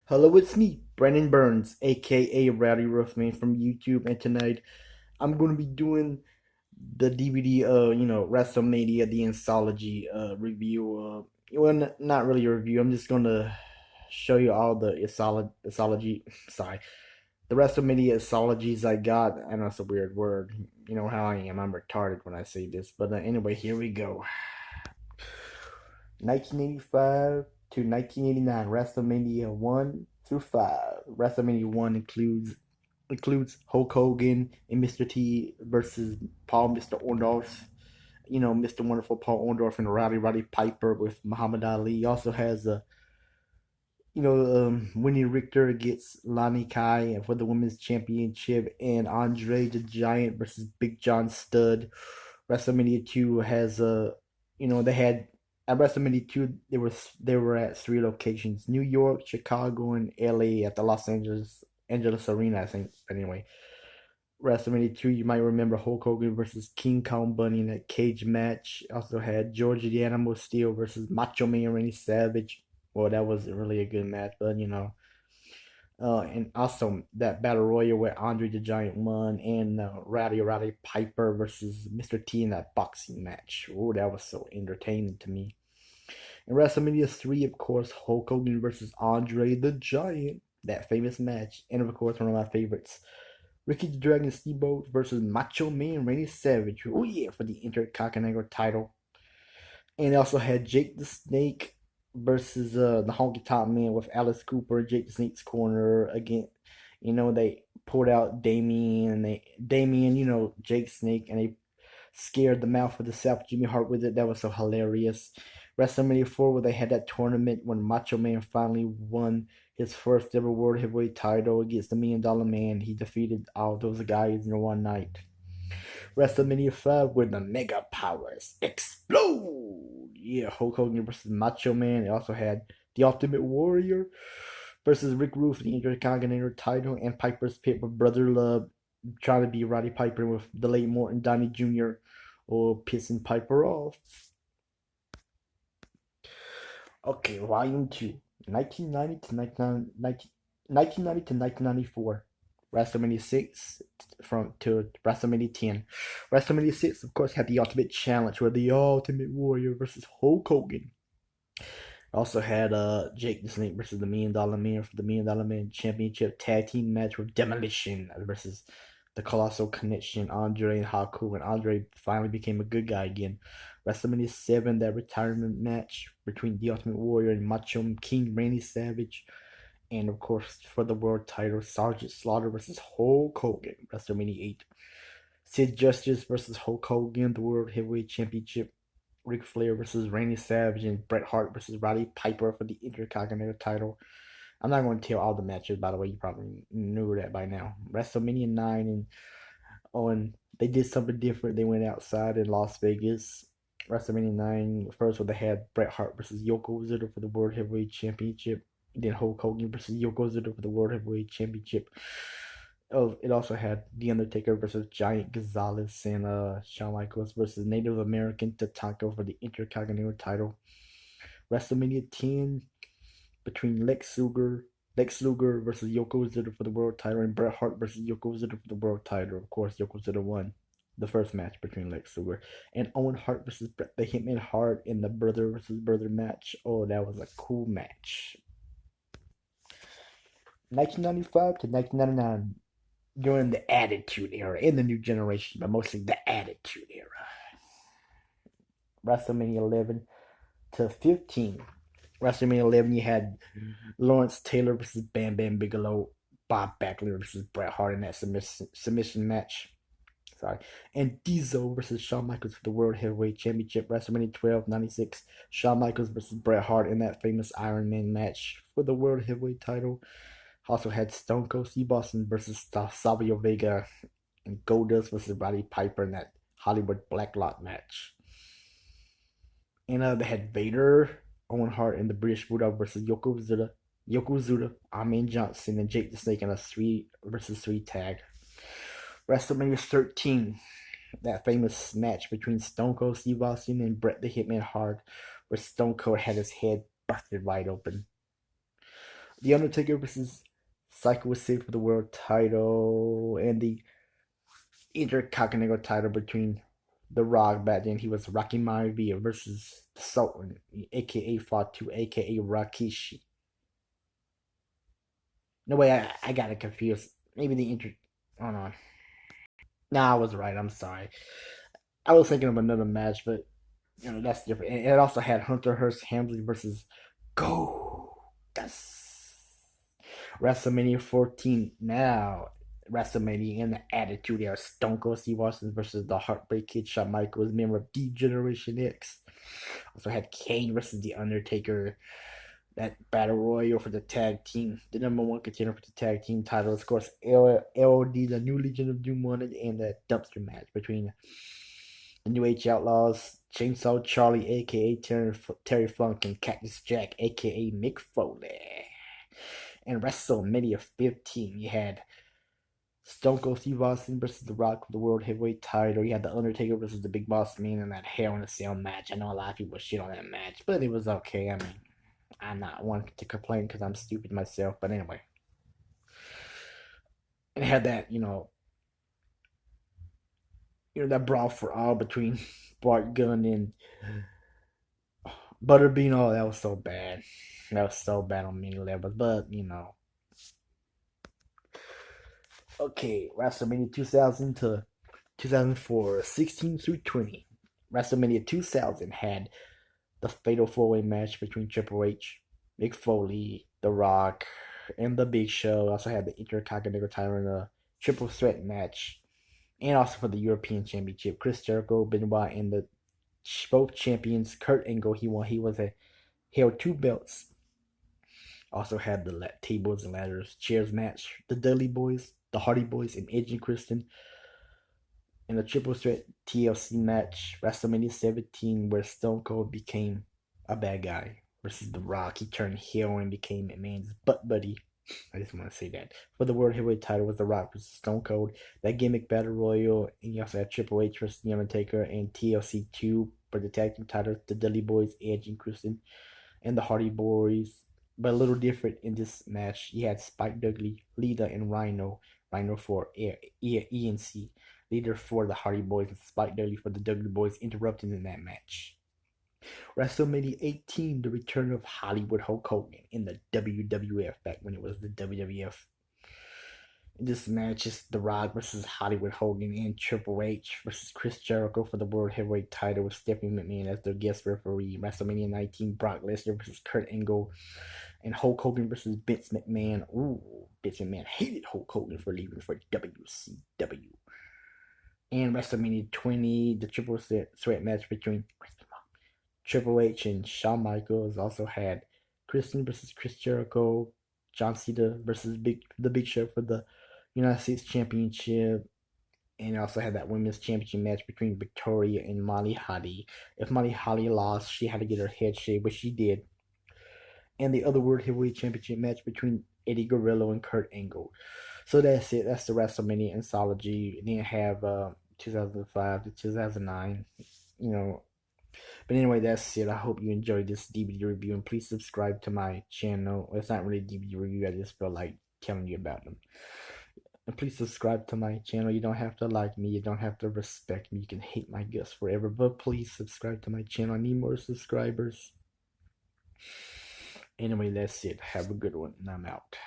Hello, it's me, Brennan Burns, aka Rowdy Roofman from YouTube, and tonight I'm going to be doing the DVD, WrestleMania The Anthology review. Not really a review. I'm just going to show you all the Anthology. Sorry, the WrestleMania Anthologies I got. I know it's a weird word. You know how I am. I'm retarded when I say this. But anyway, here we go. 1985 to 1989, WrestleMania 1 through 5. WrestleMania 1 includes Hulk Hogan and Mr. T versus Paul Mr. Orndorff. You know, Mr. Wonderful Paul Orndorff and Roddy Piper with Muhammad Ali. He also has Winnie Richter gets Lani Kai for the women's championship, and Andre the Giant versus Big John Studd. WrestleMania 2 has they had at WrestleMania 2 they were at three locations: New York, Chicago, and LA at the Los Angeles Arena, I think. Anyway, WrestleMania 2, you might remember Hulk Hogan versus King Kong Bundy in that cage match. Also had George the Animal Steel versus Macho Man Randy Savage. Well, that wasn't really a good match, but and also that battle royal where Andre the Giant won, and Roddy Piper versus Mr. T in that boxing match. Oh, that was so entertaining to me. And WrestleMania 3, of course, Hulk Hogan versus Andre the Giant, that famous match. And of course, one of my favorites, Ricky the Dragon Steamboat versus Macho Man Randy Savage. Oh yeah, for the Intercontinental title. And it also had Jake the Snake versus the Honky Tonk Man with Alice Cooper, Jake the Snake's corner again. They pulled out Damien, Jake Snake, and they scared the mouth of the South Jimmy Hart with it. That was so hilarious. WrestleMania 4, where they had that tournament when Macho Man finally won his first ever World Heavyweight title against the Million Dollar Man. He defeated all those guys in one night. WrestleMania 5, where the Mega Powers explode. Yeah, Hulk Hogan versus Macho Man. It also had the Ultimate Warrior versus Rick Rude for the Intercontinental title, and Piper's Pit with Brother Love trying to be Roddy Piper with the late Morton Downey Jr. or pissing Piper off. Okay, Volume 2, 1990 to 1994. WrestleMania 6 to WrestleMania 10. WrestleMania 6, of course, had the Ultimate Challenge where the Ultimate Warrior versus Hulk Hogan. Also had Jake the Snake versus the Million Dollar Man for the Million Dollar Man Championship Tag Team match with Demolition versus the Colossal Connection, Andre and Haku, and Andre finally became a good guy again. WrestleMania 7, that retirement match between the Ultimate Warrior and Macho King Randy Savage. And of course, for the world title, Sergeant Slaughter versus Hulk Hogan. WrestleMania 8. Sid Justice versus Hulk Hogan, the World Heavyweight Championship. Ric Flair versus Randy Savage, and Bret Hart versus Roddy Piper for the Intercontinental title. I'm not going to tell all the matches, by the way. You probably knew that by now. WrestleMania 9, and they did something different. They went outside in Las Vegas. WrestleMania 9, first where they had Bret Hart versus Yokozuna for the World Heavyweight Championship. Then Hulk Hogan versus Yokozuna for the World Heavyweight Championship. Oh, it also had The Undertaker versus Giant Gonzalez, and Shawn Michaels versus Native American Tatanka for the Intercontinental title. WrestleMania 10 between Lex Luger versus Yokozuna for the world title, and Bret Hart versus Yokozuna for the world title. Of course, Yokozuna won the first match between Lex Luger, and Owen Hart versus Bret the Hitman Hart in the brother versus brother match. Oh, that was a cool match. 1995 to 1999, during the Attitude Era, in the New Generation, but mostly the Attitude Era. WrestleMania 11 to 15. WrestleMania 11, you had Lawrence Taylor versus Bam Bam Bigelow, Bob Backlund versus Bret Hart in that submission match. Sorry. And Diesel versus Shawn Michaels for the World Heavyweight Championship. WrestleMania 12, 96. Shawn Michaels versus Bret Hart in that famous Iron Man match for the World Heavyweight title. Also had Stone Cold Steve Austin versus Savio Vega, and Goldust versus Roddy Piper in that Hollywood Blacklot match. And they had Vader, Owen Hart, and the British Bulldog versus Yokozuna, Amin Johnson, and Jake the Snake in a 3 versus 3 tag. WrestleMania 13, that famous match between Stone Cold Steve Austin and Bret the Hitman Hart, where Stone Cold had his head busted wide open. The Undertaker versus Psycho was saved for the world title, and the Intercontinental title between The Rock back then. He was Rocky Maivia versus the Sultan, A.K.A. fought to A.K.A. Rakishi. No way, I got it confused. Maybe the Inter. Oh no. Nah, I was right. I'm sorry. I was thinking of another match, but that's different. And it also had Hunter Hearst Helmsley versus Go. That's WrestleMania 14 now. WrestleMania in the Attitude Era. Stone Cold Steve Austin versus the Heartbreak Kid Shawn Michaels, member of D Generation X. Also had Kane versus The Undertaker. That battle royal for the tag team, the number one contender for the tag team titles. Of course, LOD, the new Legion of Doom won it, and that dumpster match between the New Age Outlaws, Chainsaw Charlie, aka Terry Funk, and Cactus Jack, aka Mick Foley. And WrestleMania 15, you had Stone Cold Steve Austin versus The Rock for the World Heavyweight title. You had The Undertaker versus the Big Boss Man in that Hell in a Cell match. I know a lot of people shit on that match, but it was okay. I mean, I'm not one to complain because I'm stupid myself. But anyway, and it had that that brawl for all between Bart Gunn and Butterbean. Oh, that was so bad. That was so bad on many levels. But okay, WrestleMania 2000 to 2004, 16 through 20. WrestleMania 2000 had the fatal four-way match between Triple H, Mick Foley, The Rock, and The Big Show. Also had the Intercontinental title in a triple threat match, and also for the European Championship. Chris Jericho, Benoit, and the both champions. Kurt Angle, he won. He was a held two belts. Also had the tables and ladders chairs match. The Dudley Boys, the Hardy Boys, and Edge and Christian in a triple threat TLC match, WrestleMania 17, where Stone Cold became a bad guy versus The Rock. He turned heel and became McMahon's butt buddy. I just want to say that. For the World Heavyweight title was The Rock versus Stone Cold. That gimmick battle royal, and you also had Triple H versus The Undertaker, and TLC 2 for the tag team titles, the Dudley Boys, Edge and Christian, and the Hardy Boys. But a little different in this match. You had Spike Dudley, Lita, and Rhino. Rhino for ENC. Leader for the Hardy Boys, and Spike Dudley for the Dudley Boys, interrupting in that match. WrestleMania 18, the return of Hollywood Hulk Hogan in the WWF, back when it was the WWF. This match is The Rock versus Hollywood Hogan and Triple H versus Chris Jericho for the World Heavyweight title with Stephanie McMahon as their guest referee. WrestleMania 19, Brock Lesnar versus Kurt Angle, and Hulk Hogan versus Vince McMahon. Ooh, Vince McMahon hated Hulk Hogan for leaving for WCW. And WrestleMania 20, the triple threat match between Triple H and Shawn Michaels. Also had Christian versus Chris Jericho, John Cena versus the Big Show for the United States Championship. And it also had that women's championship match between Victoria and Molly Holly. If Molly Holly lost, she had to get her head shaved, which she did. And the other World Heavyweight Championship match between Eddie Guerrero and Kurt Angle. So that's it. That's the WrestleMania Anthology. Then have 2005 to 2009. You know, but anyway, that's it. I hope you enjoyed this DVD review, and please subscribe to my channel. It's not really a DVD review. I just feel like telling you about them. And please subscribe to my channel. You don't have to like me. You don't have to respect me. You can hate my guts forever. But please subscribe to my channel. I need more subscribers. Anyway, that's it. Have a good one. And I'm out.